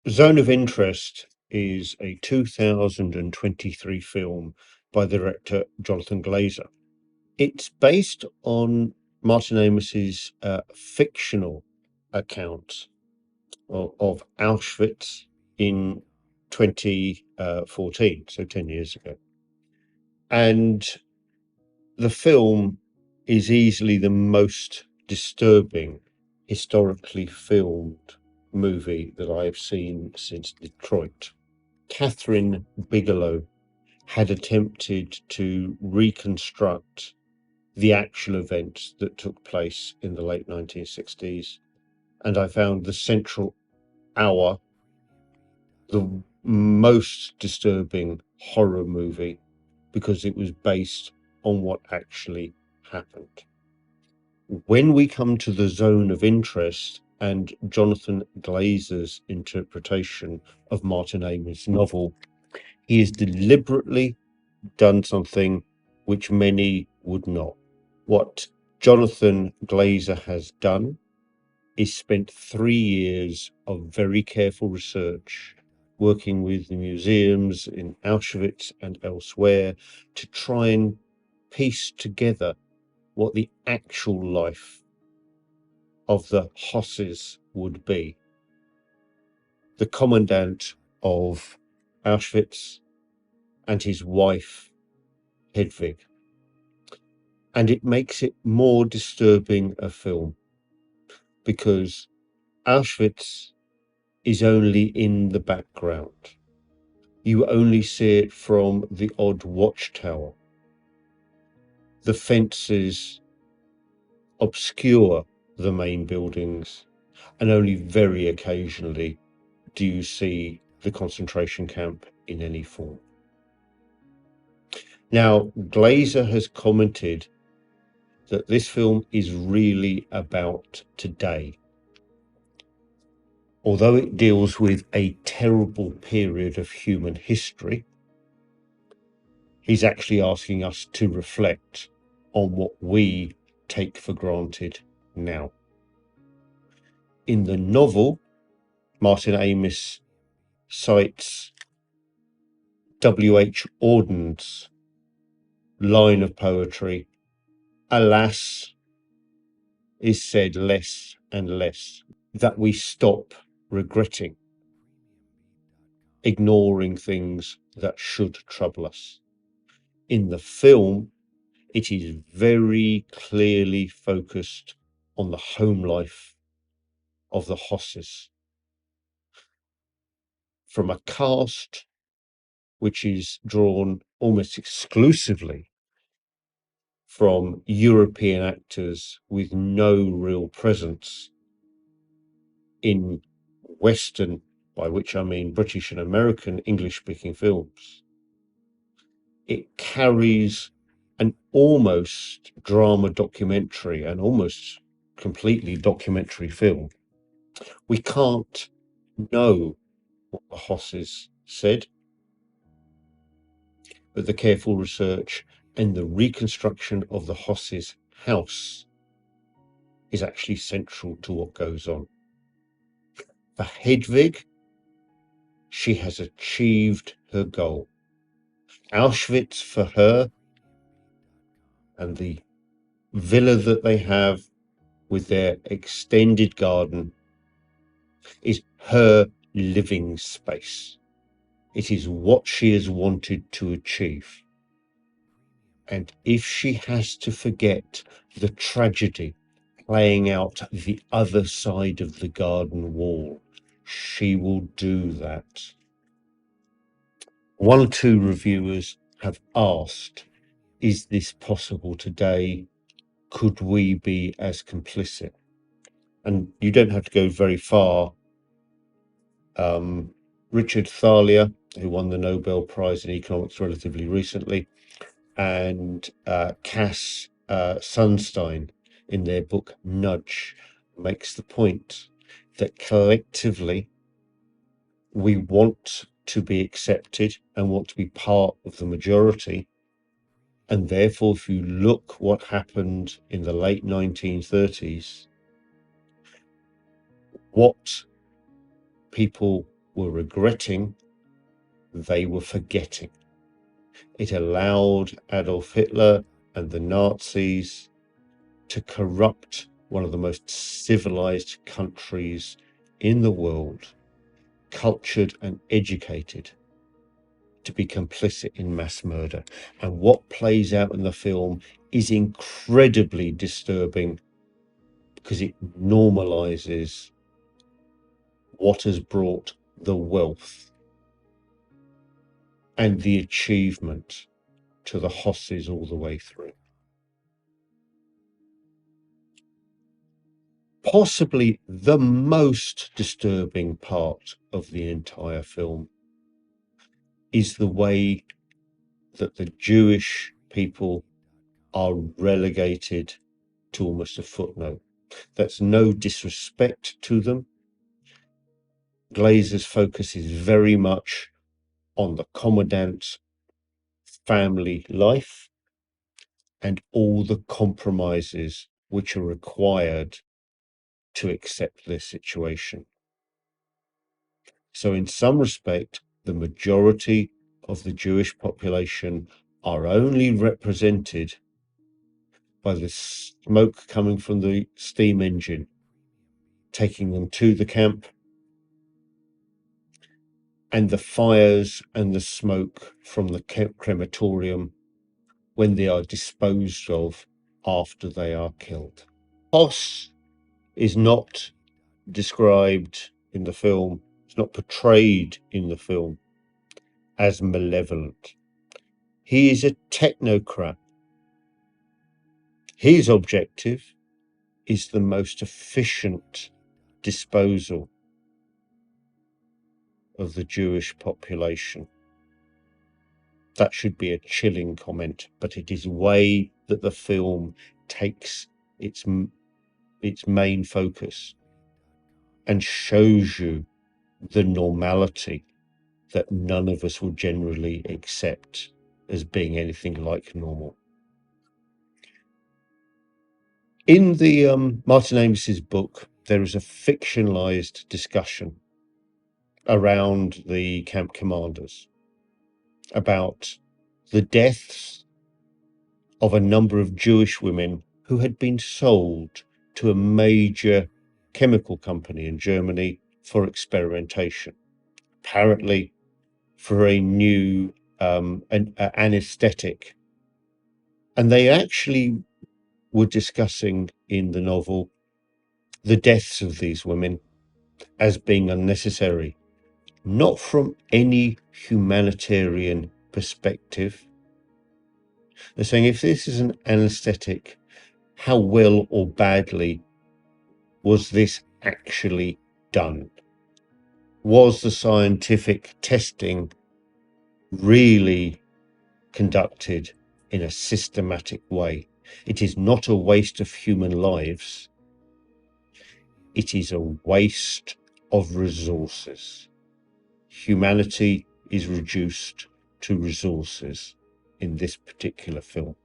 Zone of Interest is a 2023 film by the director Johnathan Glazer. It's based on Martin Amos's fictional account of Auschwitz in 2014, so 10 years ago. And the film is easily the most disturbing historically filmed movie that I have seen since Detroit. Catherine Bigelow had attempted to reconstruct the actual events that took place in the late 1960s, and I found the central hour the most disturbing horror movie because it was based on what actually happened. When we come to the Zone of Interest and Johnathan Glazer's interpretation of Martin Amos' novel, he has deliberately done something which many would not. What Johnathan Glazer has done is spent 3 years of very careful research working with the museums in Auschwitz and elsewhere to try and piece together what the actual life of the Hosses would be. The commandant of Auschwitz and his wife, Hedwig. And it makes it more disturbing a film because Auschwitz is only in the background. You only see it from the odd watchtower. The fences obscure the main buildings, and only very occasionally do you see the concentration camp in any form. Now, Glazer has commented that this film is really about today. Although it deals with a terrible period of human history, he's actually asking us to reflect on what we take for granted now. In the novel, Martin Amis cites W.H. Auden's line of poetry, "Alas, is said less and less, that we stop regretting, ignoring things that should trouble us." In the film, it is very clearly focused on the home life of the Hosses. From a cast which is drawn almost exclusively from European actors with no real presence in Western, by which I mean British and American English-speaking films. It carries an almost drama documentary, an almost completely documentary film. We can't know what the Hosses said, but the careful research and the reconstruction of the Hosses' house is actually central to what goes on. For Hedwig, she has achieved her goal. Auschwitz for her and the villa that they have with their extended garden is her living space. It is what she has wanted to achieve. And if she has to forget the tragedy playing out the other side of the garden wall, she will do that. One or two reviewers have asked, is this possible today? Could we be as complicit? And you don't have to go very far. Richard Thaler, who won the Nobel Prize in Economics relatively recently, and Cass Sunstein, in their book Nudge, makes the point that collectively we want to be accepted and want to be part of the majority. And therefore, if you look what happened in the late 1930s, what people were regretting, they were forgetting. It allowed Adolf Hitler and the Nazis to corrupt one of the most civilized countries in the world, cultured and educated, to be complicit in mass murder. And what plays out in the film is incredibly disturbing because it normalizes what has brought the wealth and the achievement to the Hosses all the way through. Possibly the most disturbing part of the entire film is the way that the Jewish people are relegated to almost a footnote. That's no disrespect to them. Glazer's focus is very much on the commandant's family life and all the compromises which are required to accept their situation. So in some respect, the majority of the Jewish population are only represented by the smoke coming from the steam engine, taking them to the camp, and the fires and the smoke from the crematorium when they are disposed of after they are killed. Hoss is not described in the film, it's not portrayed in the film as malevolent. He is a technocrat. His objective is the most efficient disposal of the Jewish population. That should be a chilling comment, but it is a way that the film takes its main focus and shows you the normality that none of us would generally accept as being anything like normal. In the Martin Amos's book, there is a fictionalized discussion around the camp commanders about the deaths of a number of Jewish women who had been sold to a major chemical company in Germany for experimentation, apparently for a new anesthetic. And they actually were discussing in the novel the deaths of these women as being unnecessary, not from any humanitarian perspective. They're saying if this is an anesthetic, how well or badly was this actually done? Was the scientific testing really conducted in a systematic way? It is not a waste of human lives. It is a waste of resources. Humanity is reduced to resources in this particular film.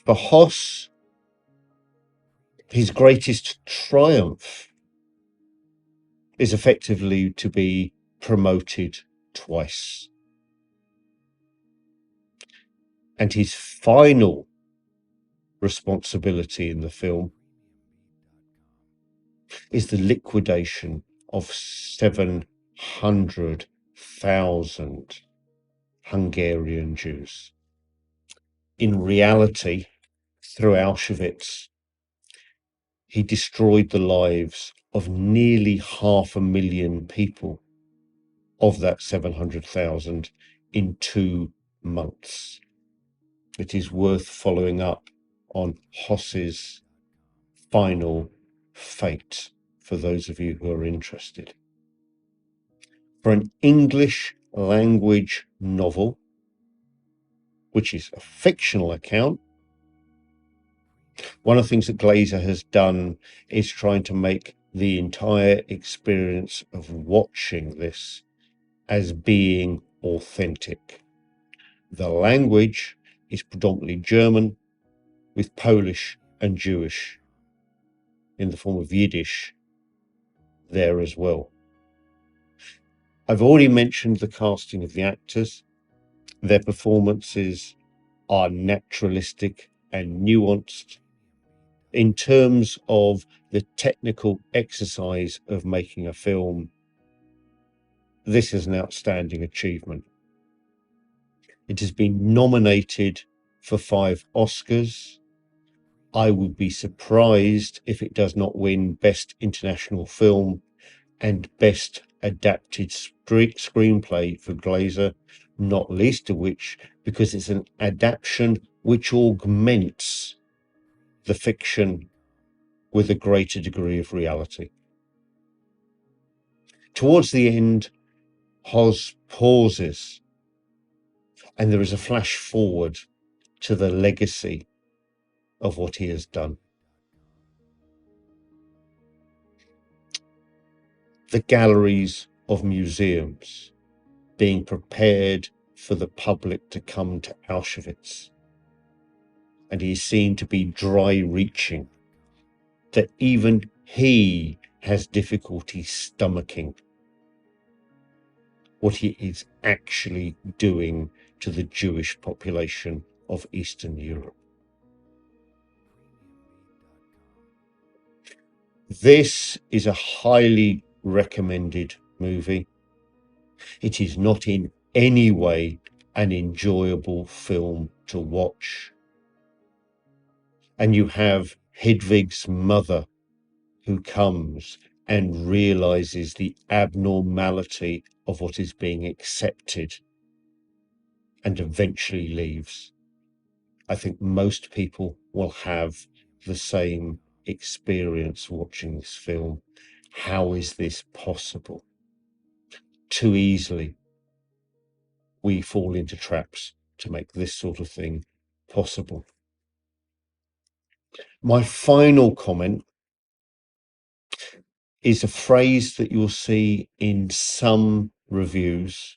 For Hoss, his greatest triumph is effectively to be promoted twice. And his final responsibility in the film is the liquidation of 700,000 Hungarian Jews. In reality, through Auschwitz, he destroyed the lives of nearly 500,000 people of that 700,000 in 2 months. It is worth following up on Hoss's final fate for those of you who are interested. For an English language novel, which is a fictional account, one of the things that Glazer has done is trying to make the entire experience of watching this as being authentic. The language is predominantly German with Polish and Jewish in the form of Yiddish there as well. I've already mentioned the casting of the actors. Their performances are naturalistic and nuanced. In terms of the technical exercise of making a film, this is an outstanding achievement. It has been nominated for 5 Oscars. I would be surprised if it does not win Best International Film and Best Adapted Screenplay for Glazer, not least of which because it's an adaptation which augments the fiction with a greater degree of reality. Towards the end, Hos pauses, and there is a flash forward to the legacy of what he has done. The galleries of museums being prepared for the public to come to Auschwitz. And he is seen to be dry reaching, that even he has difficulty stomaching what he is actually doing to the Jewish population of Eastern Europe. This is a highly recommended movie. It is not in any way an enjoyable film to watch. And you have Hedwig's mother who comes and realizes the abnormality of what is being accepted and eventually leaves. I think most people will have the same experience watching this film. How is this possible? Too easily we fall into traps to make this sort of thing possible. My final comment is a phrase that you'll see in some reviews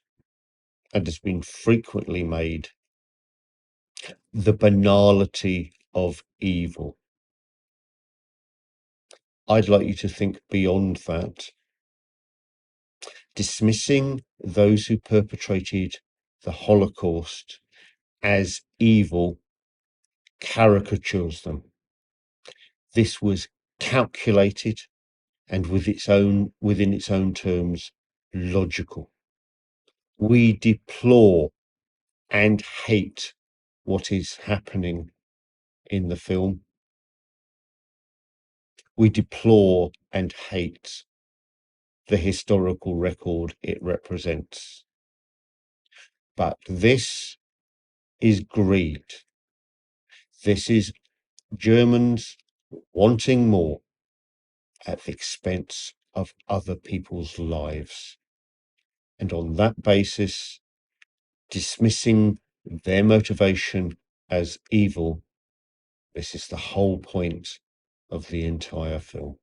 and has been frequently made: the banality of evil. I'd like you to think beyond that. Dismissing those who perpetrated the Holocaust as evil caricatures them. This was calculated and within its own terms, logical. We deplore and hate what is happening in the film. We deplore and hate the historical record it represents. But this is greed. This is Germans wanting more at the expense of other people's lives. And on that basis, dismissing their motivation as evil, this is the whole point of the entire film.